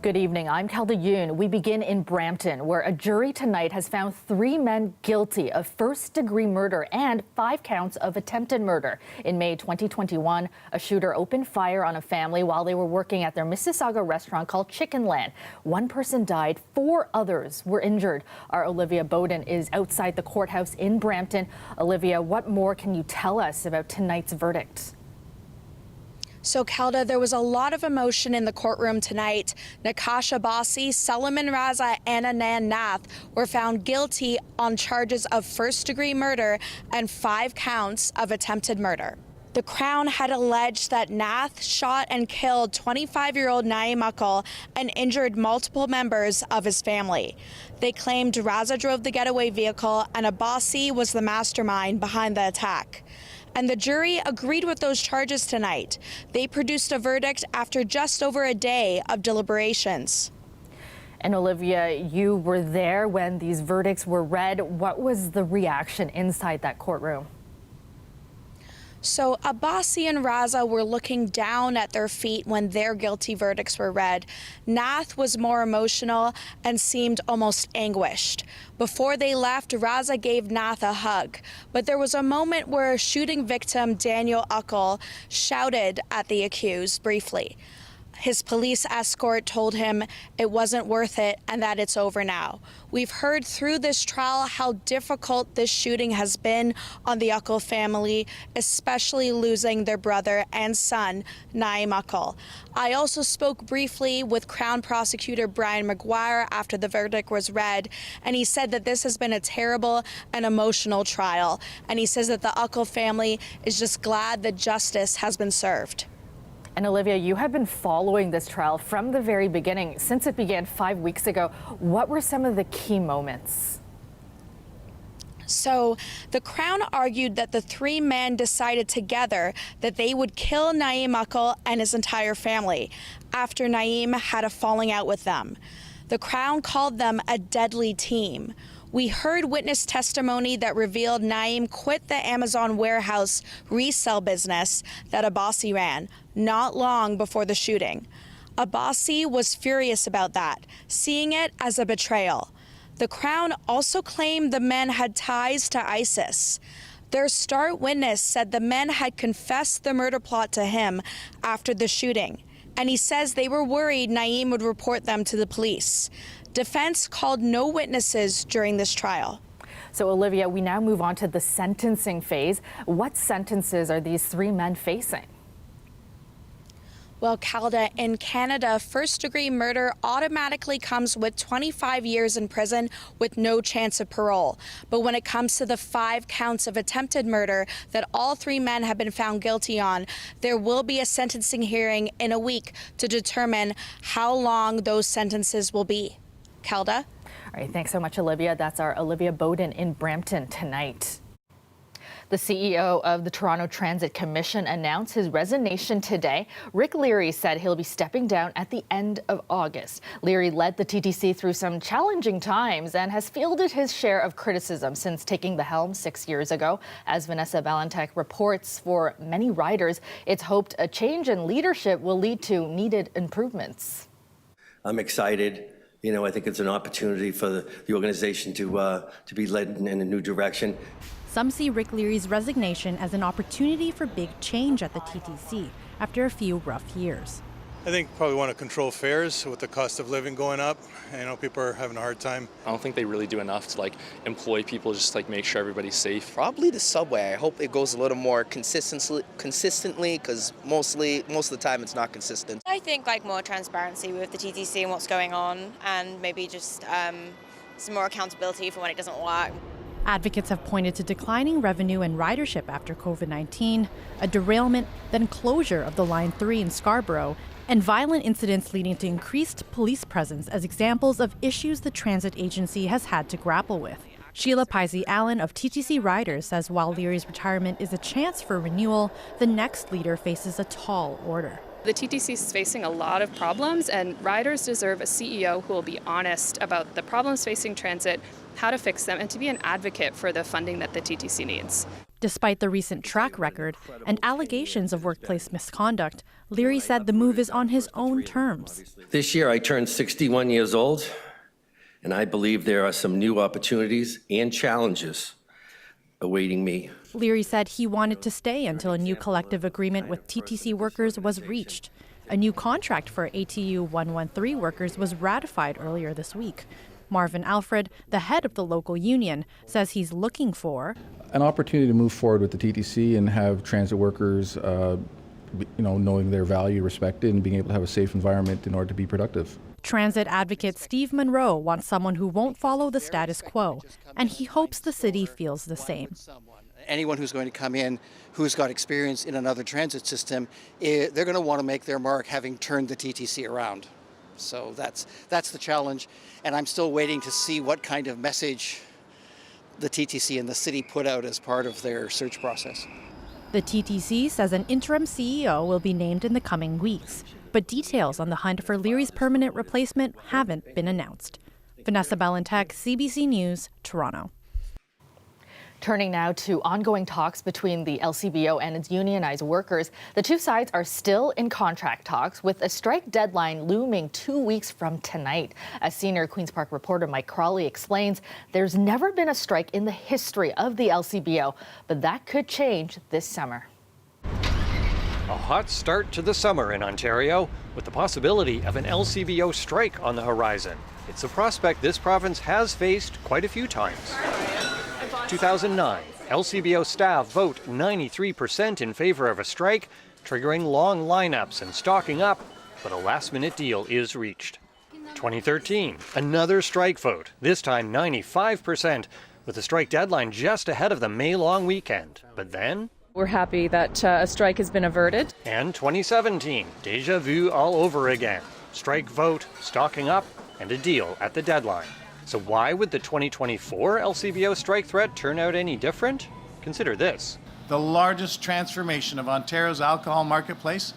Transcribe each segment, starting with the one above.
Good evening. I'm Kelda Yoon. We begin in Bramton, where a jury tonight has found 3 men guilty of first-degree murder and 5 counts of attempted murder. In May 2021, a shooter opened fire on a family while they were working at their Mississauga restaurant called Chicken Land. 1 person died, 4 others were injured. Our Olivia Bowden is outside the courthouse in Bramton. Olivia, what more can you tell us about tonight's verdict? So, Kelda, there was a lot of emotion in the courtroom tonight. Nakasha Bossi, Solomon Raza, and Anand Nath were found guilty on charges of first-degree murder and 5 counts of attempted murder. The Crown had alleged that Nath shot and killed 25-year-old Naeem Akal and injured multiple members of his family. They claimed Raza drove the getaway vehicle and Abbasi was the mastermind behind the attack. And the jury agreed with those charges tonight. They produced a verdict after just over a day of deliberations. And Olivia, you were there when these verdicts were read. What was the reaction inside that courtroom? So Abbasi and Raza were looking down at their feet when their guilty verdicts were read. Nath was more emotional and seemed almost anguished. Before they left, Raza gave Nath a hug. But there was a moment where shooting victim Daniel Akal shouted at the accused briefly. His police escort told him it wasn't worth it and that it's over now. We've heard through this trial how difficult this shooting has been on the Akal family, especially losing their brother and son, Naeem Akal. I also spoke briefly with Crown Prosecutor Brian McGuire after the verdict was read, and he said that this has been a terrible and emotional trial. And he says that the Akal family is just glad that justice has been served. And Olivia, you have been following this trial from the very beginning, since it began 5 weeks ago. What were some of the key moments? So the Crown argued that the 3 men decided together that they would kill Naeem Akal and his entire family after Naeem had a falling out with them. The Crown called them a deadly team. We heard witness testimony that revealed Naeem quit the Amazon warehouse resale business that Abbasi ran not long before the shooting. Abbasi was furious about that, seeing it as a betrayal. The Crown also claimed the men had ties to ISIS. Their star witness said the men had confessed the murder plot to him after the shooting, and he says they were worried Naeem would report them to the police. Defense called no witnesses during this trial. So, Olivia, we now move on to the sentencing phase. What sentences are these 3 men facing? Well, Kelda, in Canada, first-degree murder automatically comes with 25 years in prison with no chance of parole. But when it comes to the 5 counts of attempted murder that all 3 men have been found guilty on, there will be a sentencing hearing in a week to determine how long those sentences will be. Kelda? All right, thanks so much, Olivia. That's our Olivia Bowden in Bramton tonight. The CEO of the Toronto Transit Commission announced his resignation today. Rick Leary said he'll be stepping down at the end of August. Leary led the TTC through some challenging times and has fielded his share of criticism since taking the helm 6 years ago. As Vanessa Valentek reports, for many riders, it's hoped a change in leadership will lead to needed improvements. I'm excited. You know, I think it's an opportunity for the organization to be led in a new direction. Some see Rick Leary's resignation as an opportunity for big change at the TTC after a few rough years. I think probably want to control fares with the cost of living going up. You know, people are having a hard time. I don't think they really do enough to employ people, just make sure everybody's safe. Probably the subway. I hope it goes a little more consistently because most of the time it's not consistent. I think more transparency with the TTC and what's going on, and maybe just some more accountability for when it doesn't work. Advocates have pointed to declining revenue and ridership after COVID-19, a derailment, then closure of the Line 3 in Scarborough, and violent incidents leading to increased police presence as examples of issues the transit agency has had to grapple with. Sheila Pisey-Allen of TTC Riders says while Leary's retirement is a chance for renewal, the next leader faces a tall order. The TTC is facing a lot of problems, and riders deserve a CEO who will be honest about the problems facing transit, how to fix them, and to be an advocate for the funding that the TTC needs. Despite the recent track record and allegations of workplace misconduct, Leary said the move is on his own terms. This year I turned 61 years old, and I believe there are some new opportunities and challenges awaiting me. Leary said he wanted to stay until a new collective agreement with TTC workers was reached. A new contract for ATU 113 workers was ratified earlier this week. Marvin Alfred, the head of the local union, says he's looking for an opportunity to move forward with the TTC and have transit workers, knowing their value, respected, and being able to have a safe environment in order to be productive. Transit advocate Steve Monroe wants someone who won't follow the status quo, and he hopes the city feels the same. Anyone who's going to come in who's got experience in another transit system, they're going to want to make their mark having turned the TTC around. So that's the challenge, and I'm still waiting to see what kind of message the TTC and the city put out as part of their search process. The TTC says an interim CEO will be named in the coming weeks, but details on the hunt for Leary's permanent replacement haven't been announced. Vanessa Ballantyne, CBC News, Toronto. Turning now to ongoing talks between the LCBO and its unionized workers. The two sides are still in contract talks, with a strike deadline looming 2 weeks from tonight. As senior Queen's Park reporter Mike Crawley explains, there's never been a strike in the history of the LCBO, but that could change this summer. A hot start to the summer in Ontario, with the possibility of an LCBO strike on the horizon. It's a prospect this province has faced quite a few times. 2009, LCBO staff vote 93% in favor of a strike, triggering long lineups and stocking up, but a last-minute deal is reached. 2013, another strike vote, this time 95%, with the strike deadline just ahead of the May-long weekend. But then... We're happy that a strike has been averted. And 2017, déjà vu all over again. Strike vote, stocking up, and a deal at the deadline. So why would the 2024 LCBO strike threat turn out any different? Consider this. The largest transformation of Ontario's alcohol marketplace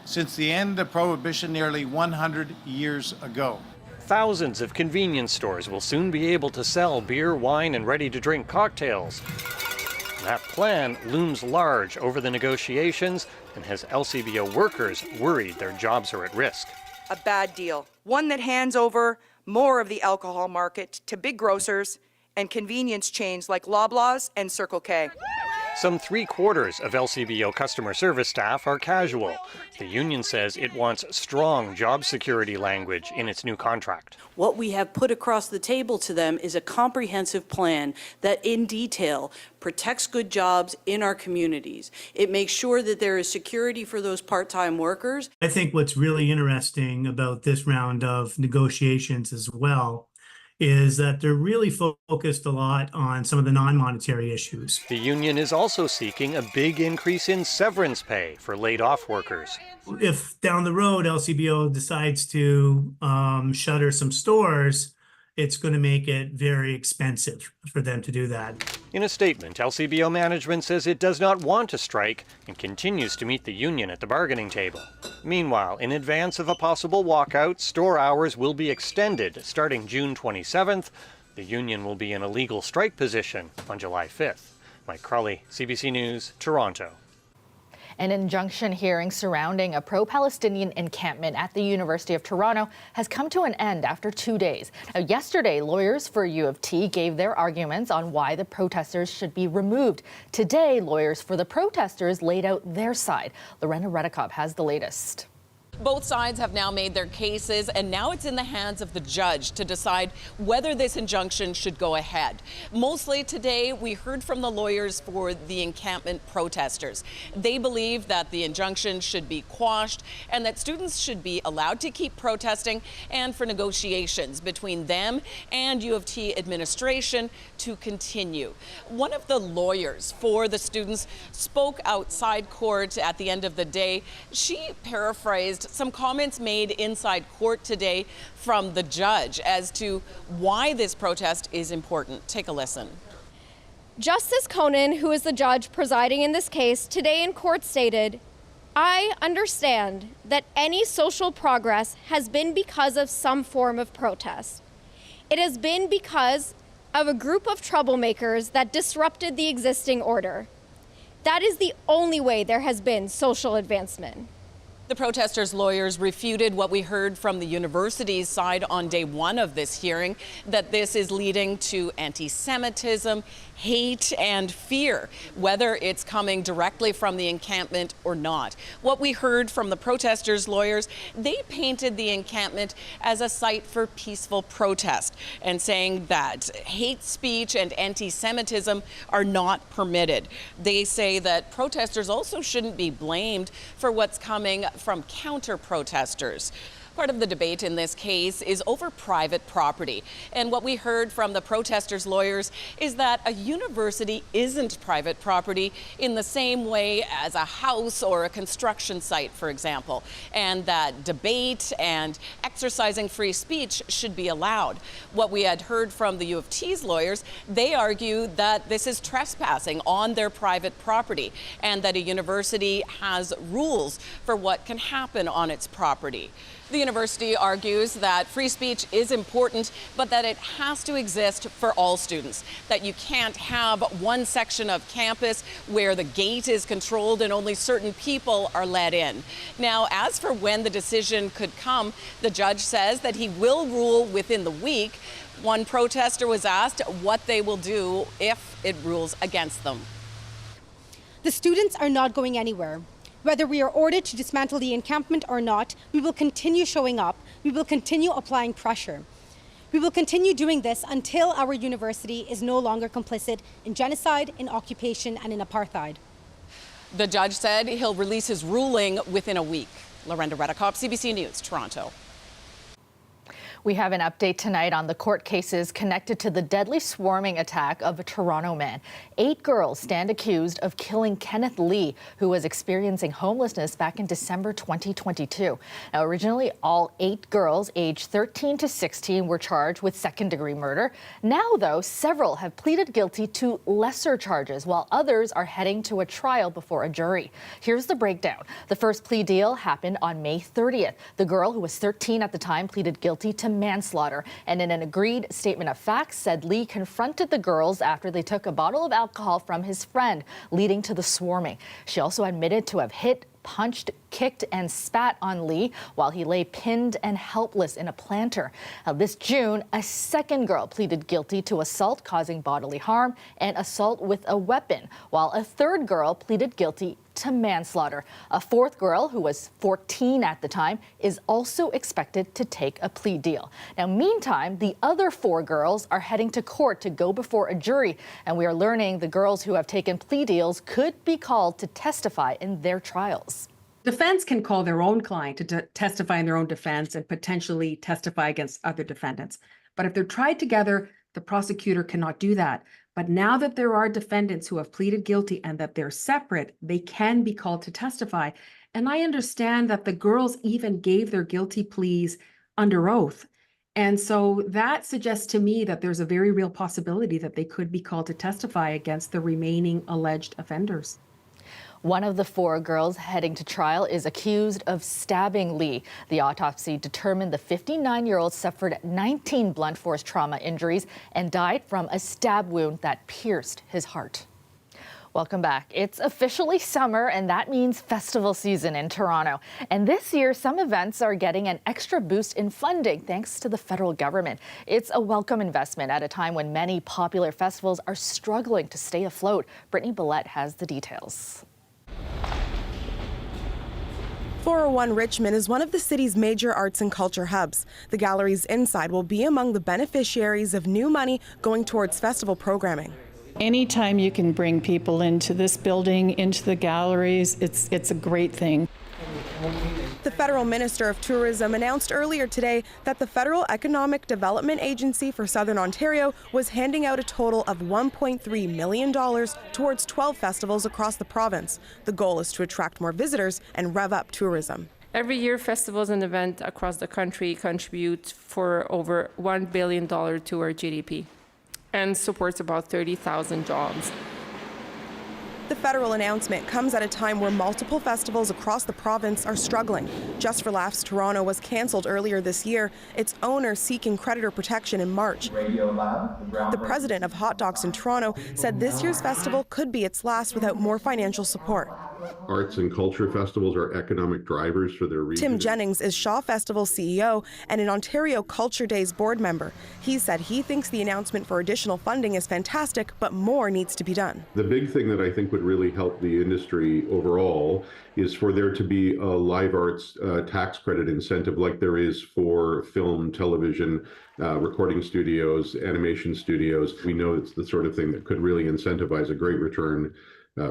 since the end of Prohibition nearly 100 years ago. Thousands of convenience stores will soon be able to sell beer, wine, and ready-to-drink cocktails. That plan looms large over the negotiations and has LCBO workers worried their jobs are at risk. A bad deal, one that hands over more of the alcohol market to big grocers and convenience chains like Loblaws and Circle K. Some 3/4 of LCBO customer service staff are casual. The union says it wants strong job security language in its new contract. What we have put across the table to them is a comprehensive plan that in detail protects good jobs in our communities. It makes sure that there is security for those part-time workers. I think what's really interesting about this round of negotiations as well is that they're really focused a lot on some of the non-monetary issues. The union is also seeking a big increase in severance pay for laid-off workers. If down the road LCBO decides to shutter some stores, it's going to make it very expensive for them to do that. In a statement, LCBO management says it does not want to strike and continues to meet the union at the bargaining table. Meanwhile, in advance of a possible walkout, store hours will be extended starting June 27th. The union will be in a legal strike position on July 5th. Mike Crawley, CBC News, Toronto. An injunction hearing surrounding a pro-Palestinian encampment at the University of Toronto has come to an end after 2 days. Now, yesterday, lawyers for U of T gave their arguments on why the protesters should be removed. Today, lawyers for the protesters laid out their side. Lorena Redekop has the latest. Both sides have now made their cases, and now it's in the hands of the judge to decide whether this injunction should go ahead. Mostly today, we heard from the lawyers for the encampment protesters. They believe that the injunction should be quashed and that students should be allowed to keep protesting, and for negotiations between them and U of T administration to continue. One of the lawyers for the students spoke outside court at the end of the day. She paraphrased some comments made inside court today from the judge as to why this protest is important. Take a listen. Justice Conan, who is the judge presiding in this case, today in court stated, "I understand that any social progress has been because of some form of protest. It has been because of a group of troublemakers that disrupted the existing order. That is the only way there has been social advancement. The protesters' lawyers refuted what we heard from the university's side on day one of this hearing, that this is leading to anti-Semitism, hate, and fear, whether it's coming directly from the encampment or not. What we heard from the protesters' lawyers, they painted the encampment as a site for peaceful protest and saying that hate speech and anti-Semitism are not permitted. They say that protesters also shouldn't be blamed for what's coming from counter-protesters. Part of the debate in this case is over private property. And what we heard from the protesters' lawyers is that a university isn't private property in the same way as a house or a construction site, for example, and that debate and exercising free speech should be allowed. What we had heard from the U of T's lawyers, they argue that this is trespassing on their private property and that a university has rules for what can happen on its property. The university argues that free speech is important, but that it has to exist for all students, that you can't have one section of campus where the gate is controlled and only certain people are let in. Now, as for when the decision could come, the judge says that he will rule within the week. One protester was asked what they will do if it rules against them. The students are not going anywhere. Whether we are ordered to dismantle the encampment or not, we will continue showing up. We will continue applying pressure. We will continue doing this until our university is no longer complicit in genocide, in occupation, and in apartheid. The judge said he'll release his ruling within a week. Lorenda Redekop, CBC News, Toronto. We have an update tonight on the court cases connected to the deadly swarming attack of a Toronto man. 8 girls stand accused of killing Kenneth Lee, who was experiencing homelessness back in December 2022. Now, originally, all 8 girls aged 13 to 16 were charged with second-degree murder. Now, though, several have pleaded guilty to lesser charges, while others are heading to a trial before a jury. Here's the breakdown. The first plea deal happened on May 30th. The girl, who was 13 at the time, pleaded guilty to manslaughter, and in an agreed statement of facts said Lee confronted the girls after they took a bottle of alcohol from his friend, leading to the swarming. She also admitted to have hit, punched, kicked, and spat on Lee while he lay pinned and helpless in a planter. Now, this June, a second girl pleaded guilty to assault causing bodily harm and assault with a weapon, while a third girl pleaded guilty to manslaughter. A fourth girl, who was 14 at the time, is also expected to take a plea deal. Now, meantime, the other 4 girls are heading to court to go before a jury, and we are learning the girls who have taken plea deals could be called to testify in their trials. Defense can call their own client to testify in their own defense and potentially testify against other defendants. But if they're tried together, the prosecutor cannot do that. But now that there are defendants who have pleaded guilty and that they're separate, they can be called to testify. And I understand that the girls even gave their guilty pleas under oath. And so that suggests to me that there's a very real possibility that they could be called to testify against the remaining alleged offenders. One of the 4 girls heading to trial is accused of stabbing Lee. The autopsy determined the 59-year-old suffered 19 blunt force trauma injuries and died from a stab wound that pierced his heart. Welcome back. It's officially summer, and that means festival season in Toronto. And this year, some events are getting an extra boost in funding thanks to the federal government. It's a welcome investment at a time when many popular festivals are struggling to stay afloat. Brittany Billette has the details. 401 Richmond is one of the city's major arts and culture hubs. The galleries inside will be among the beneficiaries of new money going towards festival programming. Anytime you can bring people into this building, into the galleries, it's a great thing. The federal minister of tourism announced earlier today that the Federal Economic Development Agency for Southern Ontario was handing out a total of $1.3 million towards 12 festivals across the province. The goal is to attract more visitors and rev up tourism. Every year, festivals and events across the country contribute for over $1 billion to our GDP and supports about 30,000 jobs. The federal announcement comes at a time where multiple festivals across the province are struggling. Just for Laughs Toronto was cancelled earlier this year, its owner seeking creditor protection in March. The president of Hot Docs in Toronto said this year's festival could be its last without more financial support. Arts and culture festivals are economic drivers for their region. Tim Jennings is Shaw Festival CEO and an Ontario Culture Days board member. He said he thinks the announcement for additional funding is fantastic, but more needs to be done. The big thing that I think would really help the industry overall is for there to be a live arts tax credit incentive like there is for film, television, recording studios, animation studios. We know it's the sort of thing that could really incentivize a great return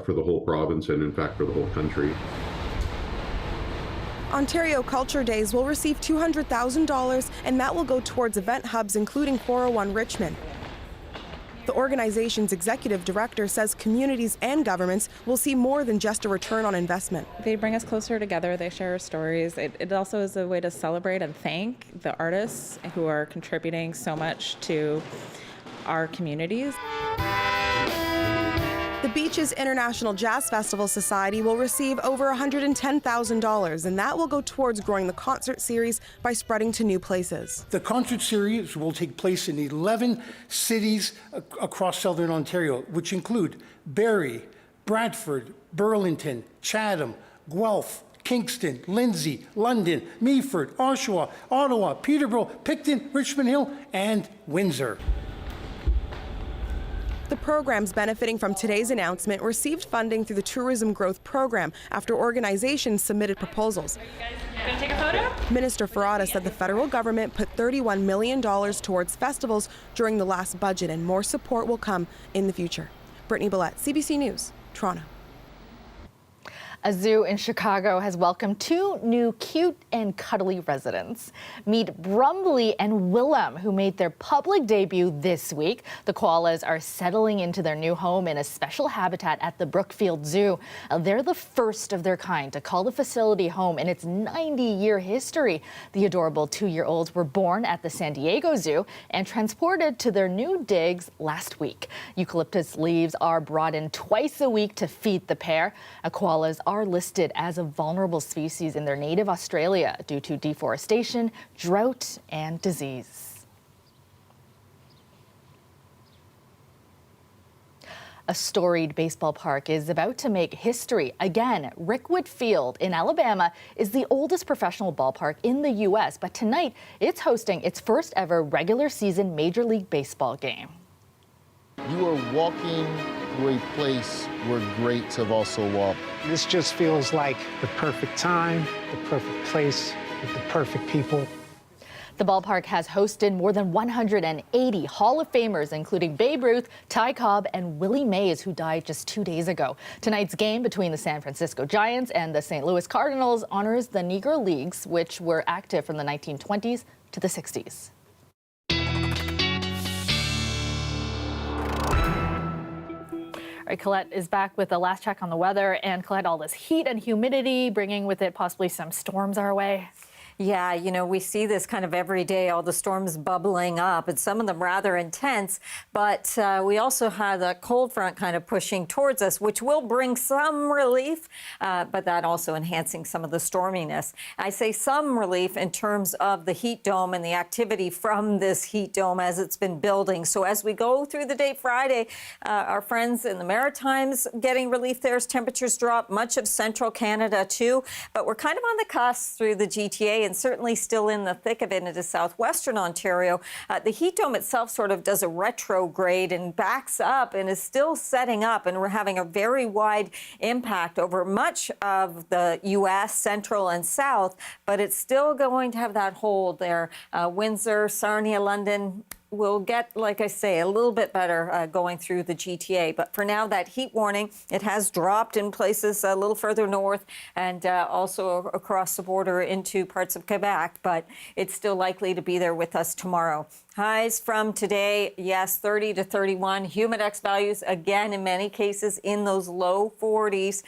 for the whole province and in fact for the whole country. Ontario Culture Days will receive $200,000 and that will go towards event hubs including 401 Richmond. The organization's executive director says communities and governments will see more than just a return on investment. They bring us closer together, they share our stories. It also is a way to celebrate and thank the artists who are contributing so much to our communities. The Beaches International Jazz Festival Society will receive over $110,000, and that will go towards growing the concert series by spreading to new places. The concert series will take place in 11 cities across southern Ontario, which include Barrie, Brantford, Burlington, Chatham, Guelph, Kingston, Lindsay, London, Meaford, Oshawa, Ottawa, Peterborough, Picton, Richmond Hill, and Windsor. The programs benefiting from today's announcement received funding through the Tourism Growth Program after organizations submitted proposals. Gonna take a photo? Minister Ferrada said the federal government put $31 million towards festivals during the last budget, and more support will come in the future. Brittany Billette, CBC News, Toronto. A zoo in Chicago has welcomed two new cute and cuddly residents. Meet Brumbley and Willem, who made their public debut this week. The koalas are settling into their new home in a special habitat at the Brookfield Zoo. They're the first of their kind to call the facility home in its 90-year history. The adorable 2-year-olds were born at the San Diego Zoo and transported to their new digs last week. Eucalyptus leaves are brought in twice a week to feed the pair. Koalas are listed as a vulnerable species in their native Australia due to deforestation, drought, and disease. A storied baseball park is about to make history again. Rickwood Field in Alabama is the oldest professional ballpark in the U.S., but tonight it's hosting its first ever regular season Major League Baseball game. You are walking through a place where greats have also walked. This just feels like the perfect time, the perfect place, with the perfect people. The ballpark has hosted more than 180 Hall of Famers, including Babe Ruth, Ty Cobb, and Willie Mays, who died just 2 days ago. Tonight's game between the San Francisco Giants and the St. Louis Cardinals honors the Negro Leagues, which were active from the 1920s to the 60s. All right, Colette is back with the last check on the weather. And Colette, all this heat and humidity bringing with it possibly some storms our way. Yeah, you know, we see this kind of every day, all the storms bubbling up, and some of them rather intense. But we also have that cold front kind of pushing towards us, which will bring some relief, but that also enhancing some of the storminess. I say some relief in terms of the heat dome and the activity from this heat dome as it's been building. So as we go through the day Friday, our friends in the Maritimes getting relief there as temperatures drop, much of central Canada too. But we're kind of on the cusp through the GTA and certainly still in the thick of it into southwestern Ontario. The heat dome itself sort of does a retrograde and backs up and is still setting up, and we're having a very wide impact over much of the U.S., central and south, but it's still going to have that hold there. Windsor, Sarnia, London, will get, like I say, a little bit better going through the GTA. But for now, that heat warning, it has dropped in places a little further north and also across the border into parts of Quebec, but it's still likely to be there with us tomorrow. Highs from today, yes, 30 to 31. Humidex values, again, in many cases in those low 40s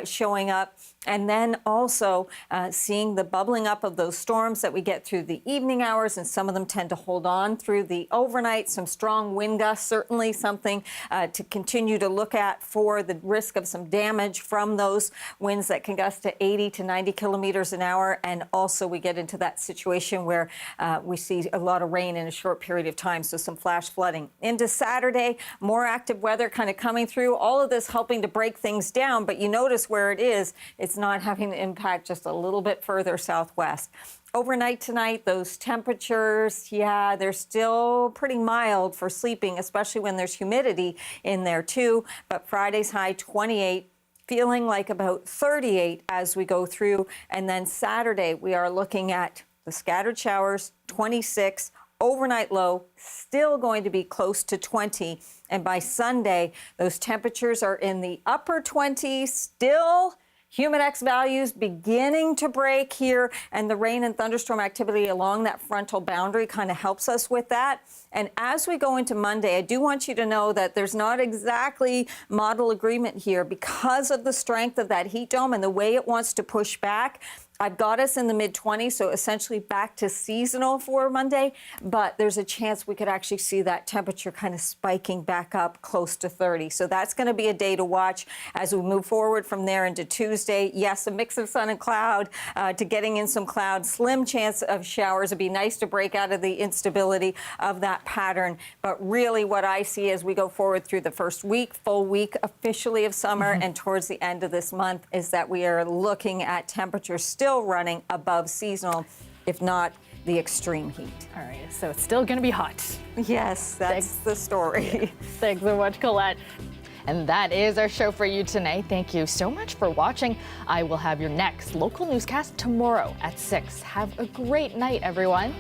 showing up. And then also seeing the bubbling up of those storms that we get through the evening hours, and some of them tend to hold on through the overnight. Some strong wind gusts, certainly something to continue to look at for the risk of some damage from those winds that can gust to 80 to 90 kilometers an hour. And also we get into that situation where we see a lot of rain in a short period of time, so some flash flooding. Into Saturday, more active weather kind of coming through, all of this helping to break things down, but you notice where it is, it's not having the impact just a little bit further southwest. Overnight tonight, those temperatures, yeah, they're still pretty mild for sleeping, especially when there's humidity in there too. But Friday's high 28, feeling like about 38 as we go through. And then Saturday, we are looking at the scattered showers, 26. Overnight low, still going to be close to 20. And by Sunday, those temperatures are in the upper 20s, still Humidex values beginning to break here, and the rain and thunderstorm activity along that frontal boundary kind of helps us with that. And as we go into Monday, I do want you to know that there's not exactly model agreement here because of the strength of that heat dome and the way it wants to push back. I've got us in the mid-20s, so essentially back to seasonal for Monday, but there's a chance we could actually see that temperature kind of spiking back up close to 30. So that's going to be a day to watch as we move forward from there into Tuesday. Yes, a mix of sun and cloud to getting in some cloud. Slim chance of showers. It'd be nice to break out of the instability of that pattern. But really what I see as we go forward through the first week, full week officially of summer, and towards the end of this month is that we are looking at temperatures still running above seasonal, if not the extreme heat. All right, so it's still going to be hot. Yes, that's the story. Thanks so much, Colette. And that is our show for you tonight. Thank you so much for watching. I will have your next local newscast tomorrow at 6. Have a great night, everyone.